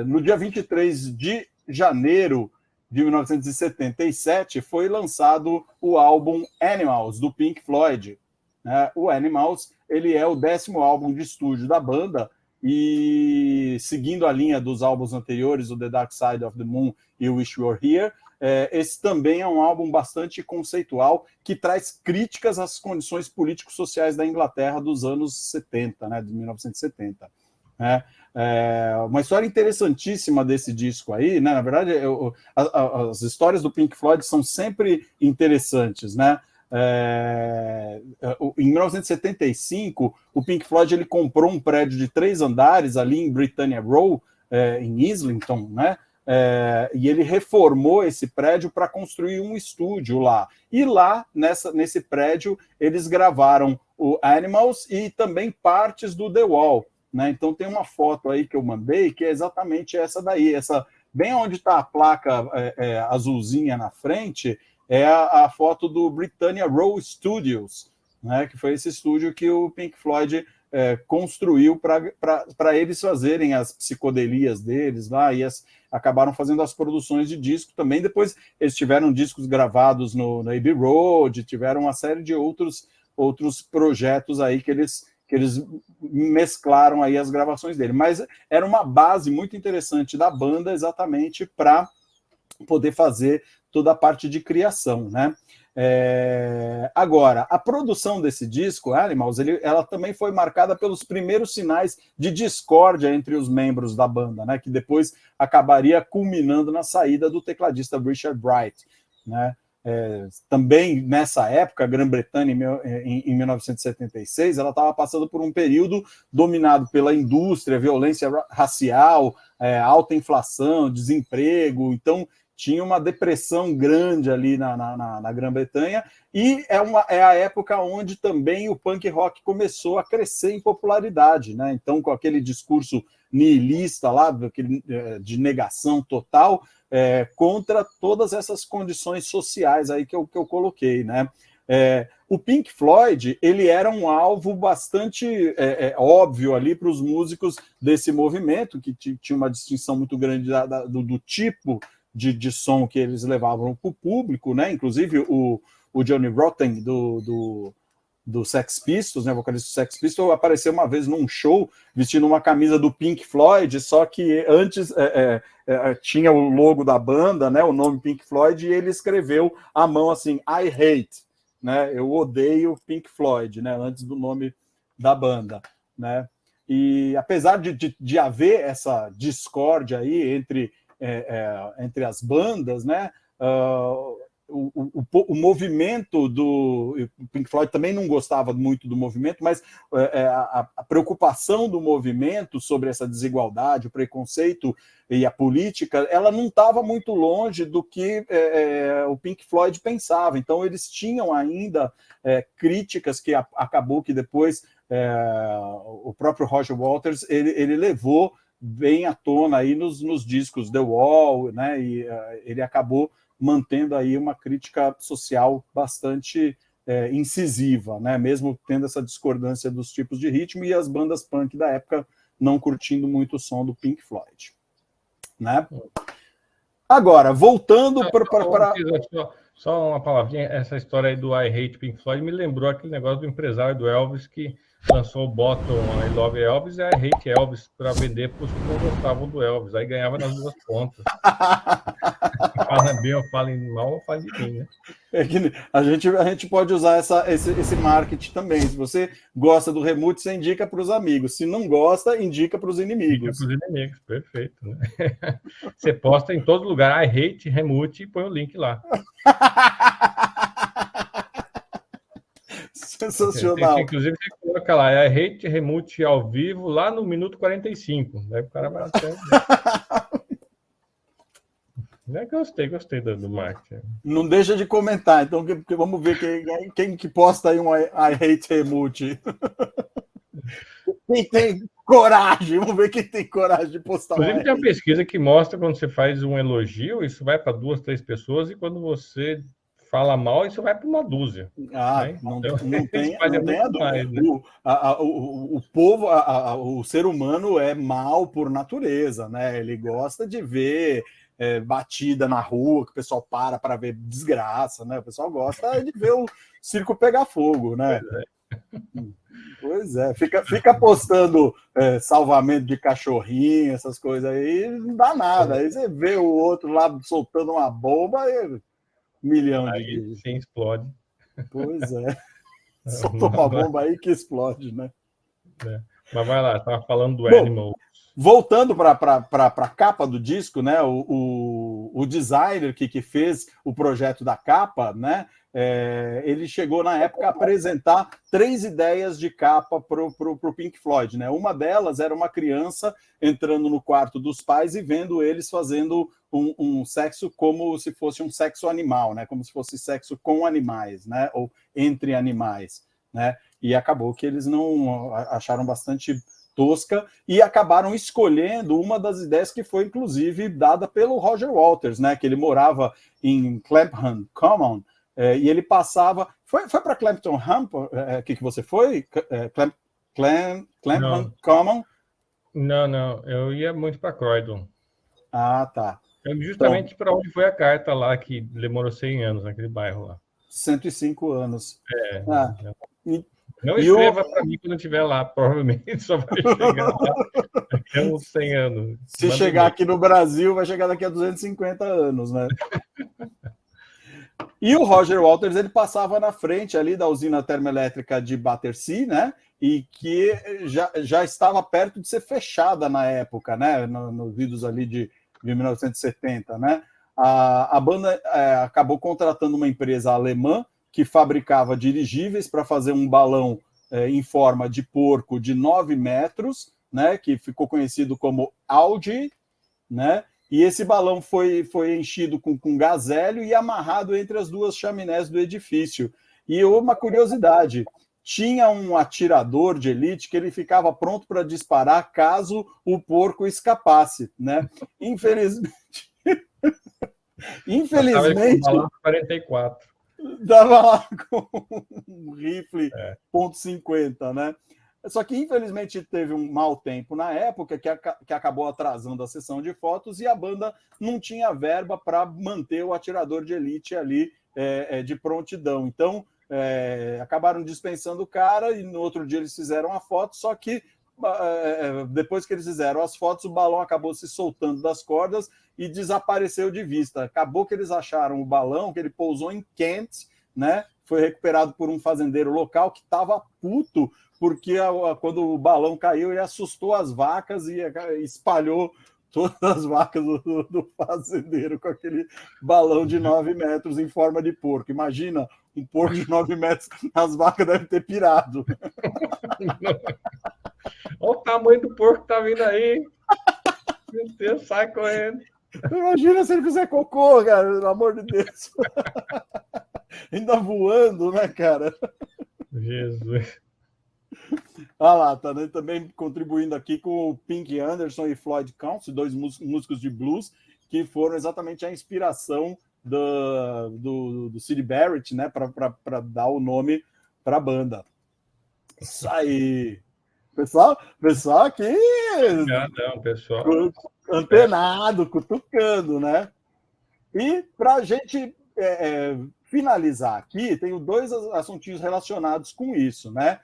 no dia 23 de janeiro de 1977, foi lançado o álbum Animals, do Pink Floyd. O Animals, ele é o 10º álbum de estúdio da banda, e seguindo a linha dos álbuns anteriores, o The Dark Side of the Moon e o Wish You Were Here, esse também é um álbum bastante conceitual, que traz críticas às condições político-sociais da Inglaterra dos anos 70, de 1970. Uma história interessantíssima desse disco aí, na verdade, as histórias do Pink Floyd são sempre interessantes, em 1975, o Pink Floyd ele comprou um prédio de 3 andares ali em Britannia Row, em Islington, e ele reformou esse prédio para construir um estúdio lá. E lá, nesse prédio, eles gravaram o Animals e também partes do The Wall. Então tem uma foto aí que eu mandei, que é exatamente essa daí, bem onde está a placa azulzinha na frente, é a foto do Britannia Row Studios, que foi esse estúdio que o Pink Floyd construiu para eles fazerem as psicodelias deles lá, e acabaram fazendo as produções de disco também. Depois eles tiveram discos gravados no Abbey Road, tiveram uma série de outros projetos aí que eles mesclaram aí as gravações dele. Mas era uma base muito interessante da banda, exatamente para poder fazer toda a parte de criação, Agora, a produção desse disco, Animals, ela também foi marcada pelos primeiros sinais de discórdia entre os membros da banda, que depois acabaria culminando na saída do tecladista Richard Bright, também nessa época, a Grã-Bretanha, em 1976, ela estava passando por um período dominado pela indústria, violência racial, alta inflação, desemprego. Então tinha uma depressão grande ali na Grã-Bretanha, e é a época onde também o punk rock começou a crescer em popularidade, Então, com aquele discurso nihilista lá, de negação total, contra todas essas condições sociais aí que eu coloquei, O Pink Floyd, ele era um alvo bastante óbvio ali para os músicos desse movimento, que tinha uma distinção muito grande do tipo de som que eles levavam para o público, Inclusive o Johnny Rotten do Sex Pistols, vocalista do Sex Pistols, apareceu uma vez num show vestindo uma camisa do Pink Floyd, só que antes tinha o logo da banda, o nome Pink Floyd, e ele escreveu à mão assim, I hate, eu odeio Pink Floyd, antes do nome da banda, E apesar de haver essa discórdia aí entre as bandas, o movimento do Pink Floyd também não gostava muito do movimento, mas a preocupação do movimento sobre essa desigualdade, o preconceito e a política, ela não estava muito longe do que o Pink Floyd pensava. Então eles tinham ainda críticas que acabou que depois o próprio Roger Waters ele levou bem à tona aí nos discos The Wall, e ele acabou mantendo aí uma crítica social bastante incisiva, mesmo tendo essa discordância dos tipos de ritmo, e as bandas punk da época não curtindo muito o som do Pink Floyd. Agora, voltando para... Só uma palavrinha, essa história aí do I Hate Pink Floyd me lembrou aquele negócio do empresário do Elvis que lançou o Bottom I Love Elvis e I Hate Elvis para vender para os que não gostavam do Elvis. Aí ganhava nas duas pontas. Fala bem, ou fala mal, ou fala de mim, A gente pode usar esse marketing também. Se você gosta do Remute, você indica para os amigos. Se não gosta, indica para os inimigos. Indica para os inimigos, perfeito. Você posta em todo lugar, I Hate Remute, e põe o link lá. Sensacional. Inclusive, você coloca lá, I Hate Remute ao vivo, lá no minuto 45. Daí o cara vai até... Gostei do marketing. Não deixa de comentar, então vamos ver quem que posta aí um I Hate Remute. Quem tem coragem, vamos ver quem tem coragem de postar. Inclusive, tem uma pesquisa que mostra quando você faz um elogio, isso vai para 2, 3 pessoas, e quando você fala mal, isso vai para uma dúzia. Né? Não Então, tem a dúvida. Mais, né? O povo, o ser humano é mal por natureza, né? Ele gosta de ver batida na rua, que o pessoal para ver desgraça, né? O pessoal gosta de ver o circo pegar fogo, né? Pois é, fica postando salvamento de cachorrinho, essas coisas aí, não dá nada. Aí você vê o outro lá soltando uma bomba e milhão aí sim explode. Pois é. Soltou uma bomba aí que explode, né? Mas vai lá, estava falando do Animal. Voltando para a capa do disco, né? O designer que fez o projeto da capa, né? Ele chegou na época a apresentar 3 ideias de capa para o Pink Floyd, né? Uma delas era uma criança entrando no quarto dos pais e vendo eles fazendo um sexo como se fosse um sexo animal, né? Como se fosse sexo com animais, né? Ou entre animais, né? E acabou que eles não acharam bastante tosca e acabaram escolhendo uma das ideias que foi inclusive dada pelo Roger Waters, né? Que ele morava em Clapham Common. E ele passava... Foi para Clapton Hump que você foi? Clapham Common? Não. Eu ia muito para Croydon. Ah, tá. Justamente para onde foi a carta lá, que demorou 100 anos, naquele bairro lá. 105 anos. Não escreva para mim quando eu estiver lá, provavelmente só vai chegar lá daqui a uns 100 anos. Se chegar aqui no Brasil, vai chegar daqui a 250 anos, né? E o Roger Waters, ele passava na frente ali da usina termoelétrica de Battersea, né? E que já estava perto de ser fechada na época, né? Nos idos ali de 1970, né? A banda acabou contratando uma empresa alemã que fabricava dirigíveis para fazer um balão em forma de porco de 9 metros, né? Que ficou conhecido como Audi, né? E esse balão foi enchido com gás hélio e amarrado entre as 2 chaminés do edifício. E uma curiosidade, tinha um atirador de elite que ele ficava pronto para disparar caso o porco escapasse, né? Infelizmente... Infelizmente... Balão 44. Dava lá com um rifle .50, né? Só que, infelizmente, teve um mau tempo na época que acabou atrasando a sessão de fotos e a banda não tinha verba para manter o atirador de elite ali de prontidão. Então, acabaram dispensando o cara e no outro dia eles fizeram a foto, só que depois que eles fizeram as fotos, o balão acabou se soltando das cordas e desapareceu de vista. Acabou que eles acharam o balão, que ele pousou em Kent, né? Foi recuperado por um fazendeiro local que estava puto, porque quando o balão caiu, ele assustou as vacas e espalhou todas as vacas do fazendeiro com aquele balão de 9 metros em forma de porco. Imagina, um porco de 9 metros, as vacas devem ter pirado. Olha o tamanho do porco que tá vindo aí. Meu Deus, sai correndo. Imagina se ele fizer cocô, cara, pelo amor de Deus. Ainda voando, né, cara? Jesus. Ah lá, tá, né, também contribuindo aqui com o Pink Anderson e Floyd Council, 2 músicos de blues, que foram exatamente a inspiração do Syd Barrett, né, para dar o nome para a banda. Isso aí. Pessoal aqui... Não, pessoal... Antenado, cutucando, né? E para a gente finalizar aqui, tenho 2 assuntinhos relacionados com isso, né?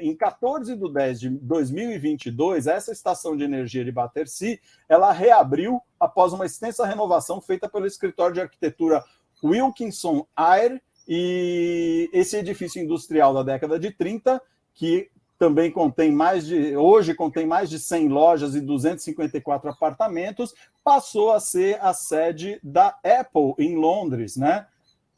Em 14/10/2022, essa estação de energia de Battersea, ela reabriu após uma extensa renovação feita pelo escritório de arquitetura Wilkinson Eyre, e esse edifício industrial da década de 30, que também hoje contém mais de 100 lojas e 254 apartamentos, passou a ser a sede da Apple em Londres, né?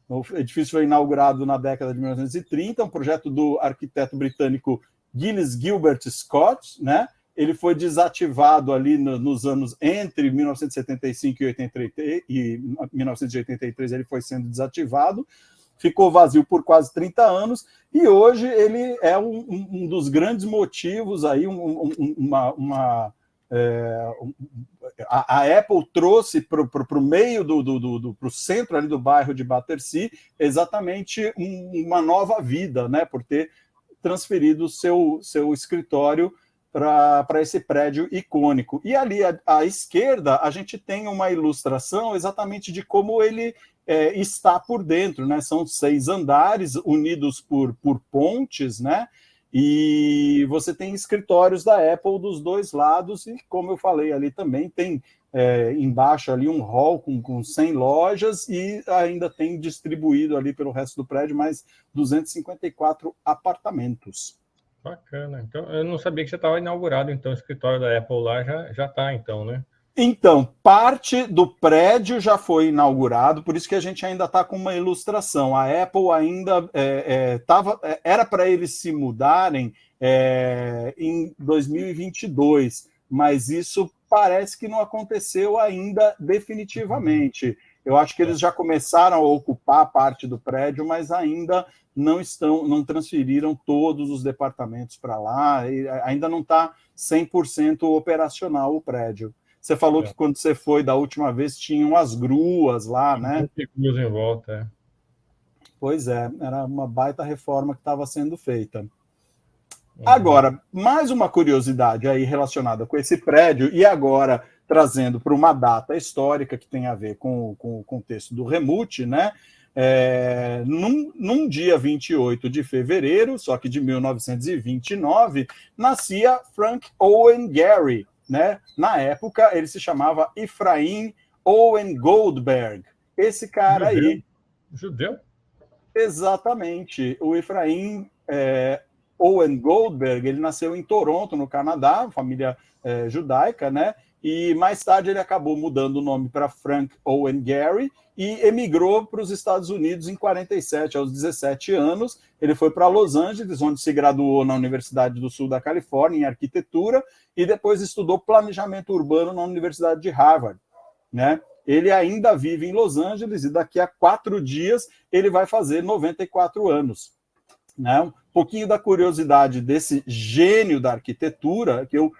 O edifício foi inaugurado na década de 1930, um projeto do arquiteto britânico Gilles Gilbert Scott, né? Ele foi desativado ali nos anos entre 1975 e 1983, ele foi sendo desativado. Ficou vazio por quase 30 anos, e hoje ele é um dos grandes motivos, aí, uma A Apple trouxe para o meio para o centro ali do bairro de Battersea exatamente uma nova vida, né, por ter transferido o seu escritório para esse prédio icônico. E ali à esquerda a gente tem uma ilustração exatamente de como ele está por dentro, né? São 6 andares unidos por pontes, né? E você tem escritórios da Apple dos dois lados, e como eu falei ali também, tem embaixo ali um hall com 100 lojas e ainda tem distribuído ali pelo resto do prédio mais 254 apartamentos. Bacana. Então, eu não sabia que já estava inaugurado, então, o escritório da Apple lá já está, então, né? Então, parte do prédio já foi inaugurado, por isso que a gente ainda está com uma ilustração. A Apple ainda era para eles se mudarem em 2022, mas isso parece que não aconteceu ainda definitivamente. Eu acho que eles já começaram a ocupar parte do prédio, mas ainda não transferiram todos os departamentos para lá, e ainda não está 100% operacional o prédio. Você falou que quando você foi da última vez tinham as gruas lá, né? Gruas em volta, Pois é, era uma baita reforma que estava sendo feita. Agora, mais uma curiosidade aí relacionada com esse prédio, e agora trazendo para uma data histórica que tem a ver com o contexto do Remute, né? Num dia 28 de fevereiro, só que de 1929, nascia Frank Owen Gehry, né? Na época, ele se chamava Ephraim Owen Goldberg. Esse cara aí... Judeu? Exatamente. O Ephraim Owen Goldberg, ele nasceu em Toronto, no Canadá, família judaica, né? E mais tarde ele acabou mudando o nome para Frank Owen Gehry e emigrou para os Estados Unidos em 47, aos 17 anos. Ele foi para Los Angeles, onde se graduou na Universidade do Sul da Califórnia em arquitetura e depois estudou planejamento urbano na Universidade de Harvard, né? Ele ainda vive em Los Angeles e daqui a 4 dias ele vai fazer 94 anos. Né? Um pouquinho da curiosidade desse gênio da arquitetura, que eu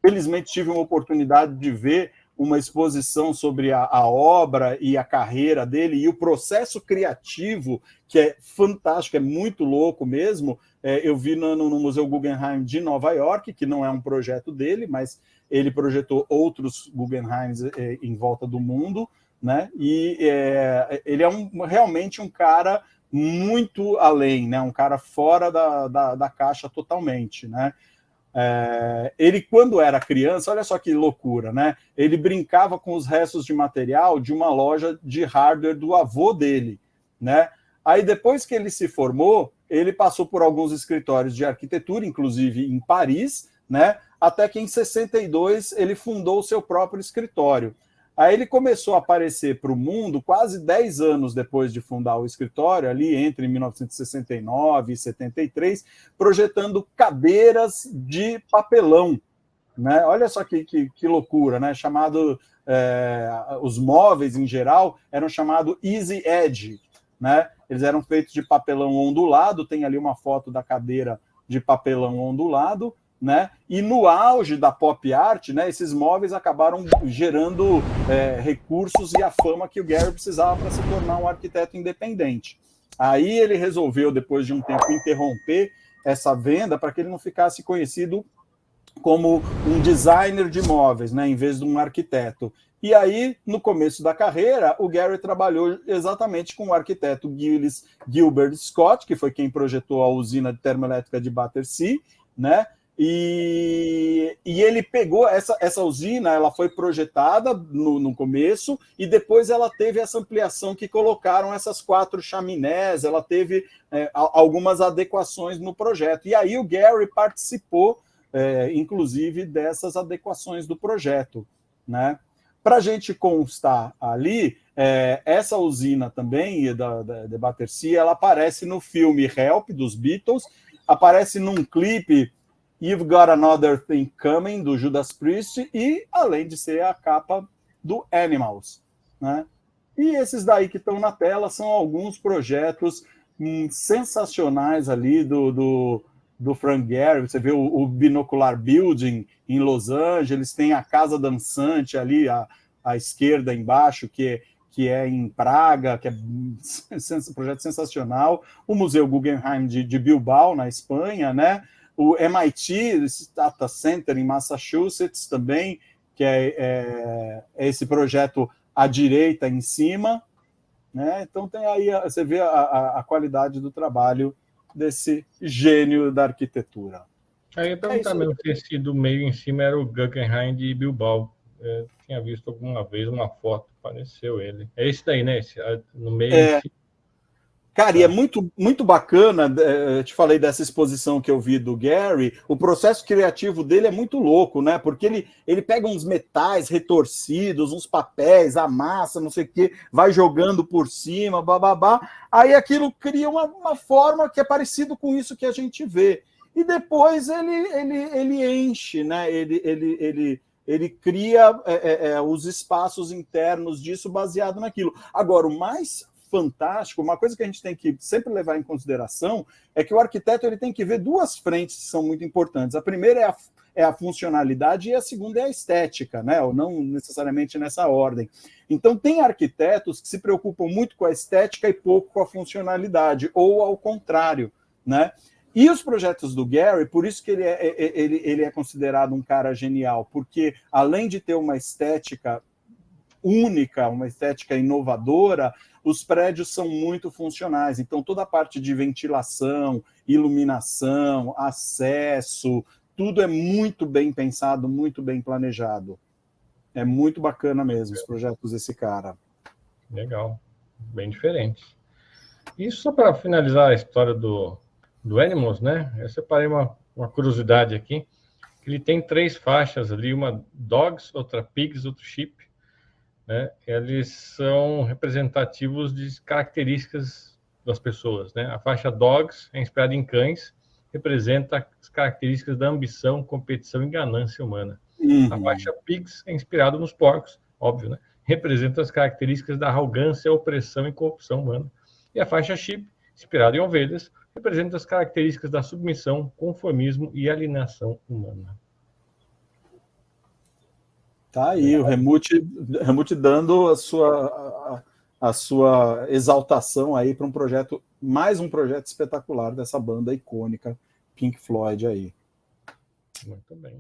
felizmente tive uma oportunidade de ver uma exposição sobre a obra e a carreira dele e o processo criativo, que é fantástico, é muito louco mesmo. Eu vi no Museu Guggenheim de Nova York, que não é um projeto dele, mas ele projetou outros Guggenheims em volta do mundo, né? E ele é realmente um cara muito além, né? Um cara fora da caixa totalmente, né? Ele, quando era criança, olha só que loucura, né? Ele brincava com os restos de material de uma loja de hardware do avô dele, né? Aí, depois que ele se formou, ele passou por alguns escritórios de arquitetura, inclusive em Paris, né? Até que em 62 ele fundou o seu próprio escritório. Aí ele começou a aparecer para o mundo quase 10 anos depois de fundar o escritório, ali entre 1969 e 73, projetando cadeiras de papelão, né? Olha só que loucura, né? Os móveis, em geral, eram chamados Easy Edge, né? Eles eram feitos de papelão ondulado, tem ali uma foto da cadeira de papelão ondulado, né? E no auge da pop art, né, esses móveis acabaram gerando recursos e a fama que o Gehry precisava para se tornar um arquiteto independente. Aí ele resolveu, depois de um tempo, interromper essa venda para que ele não ficasse conhecido como um designer de móveis, né, em vez de um arquiteto. E aí, no começo da carreira, o Gehry trabalhou exatamente com o arquiteto Gilles Gilbert Scott, que foi quem projetou a usina termoelétrica de Battersea, né? E ele pegou essa usina, ela foi projetada no começo e depois ela teve essa ampliação que colocaram essas 4 chaminés, ela teve algumas adequações no projeto. E aí o Gehry participou, inclusive, dessas adequações do projeto, né? Para a gente constar ali, essa usina também, da Battersea, ela aparece no filme Help, dos Beatles, aparece num clipe You've Got Another Thing Coming, do Judas Priest, e além de ser a capa do Animals, né? E esses daí que estão na tela são alguns projetos sensacionais ali do do Frank Gehry, você vê o Binocular Building em Los Angeles, tem a Casa Dançante ali à esquerda embaixo, que é em Praga, que é um projeto sensacional, o Museu Guggenheim de Bilbao, na Espanha, né? O MIT Data Center em Massachusetts também, que é esse projeto à direita em cima, né? Então tem aí, você vê a qualidade do trabalho desse gênio da arquitetura. Aí eu perguntar mesmo se esse do meio em cima era o Guggenheim de Bilbao. Eu tinha visto alguma vez uma foto, apareceu ele. É esse daí, né? Esse, no meio em cima. Cara, e é muito, muito bacana, eu te falei dessa exposição que eu vi do Gehry, o processo criativo dele é muito louco, né? Porque ele pega uns metais retorcidos, uns papéis, amassa, não sei o quê, vai jogando por cima, bababá, aí aquilo cria uma forma que é parecido com isso que a gente vê. E depois ele enche, né? Ele cria os espaços internos disso baseado naquilo. Agora, o mais fantástico, uma coisa que a gente tem que sempre levar em consideração é que o arquiteto ele tem que ver duas frentes que são muito importantes. A primeira é a funcionalidade e a segunda é a estética, né? Ou não necessariamente nessa ordem. Então, tem arquitetos que se preocupam muito com a estética e pouco com a funcionalidade, ou ao contrário, né? E os projetos do Gehry, por isso que ele é considerado um cara genial, porque além de ter uma estética única, uma estética inovadora, os prédios são muito funcionais. Então, toda a parte de ventilação, iluminação, acesso, tudo é muito bem pensado, muito bem planejado. É muito bacana mesmo os projetos desse cara. Legal, bem diferente. E só para finalizar a história do Animals, né? Eu separei uma curiosidade aqui, que ele tem 3 faixas ali, uma Dogs, outra Pigs, outra Sheep, né? Eles são representativos de características das pessoas, né? A faixa Dogs é inspirada em cães, representa as características da ambição, competição e ganância humana. A faixa Pigs é inspirada nos porcos, óbvio, né? Representa as características da arrogância, opressão e corrupção humana. E a faixa Sheep, inspirada em ovelhas, representa as características da submissão, conformismo e alienação humana. Tá aí, o Helmut dando a sua exaltação aí para mais um projeto espetacular dessa banda icônica Pink Floyd aí. Muito bem.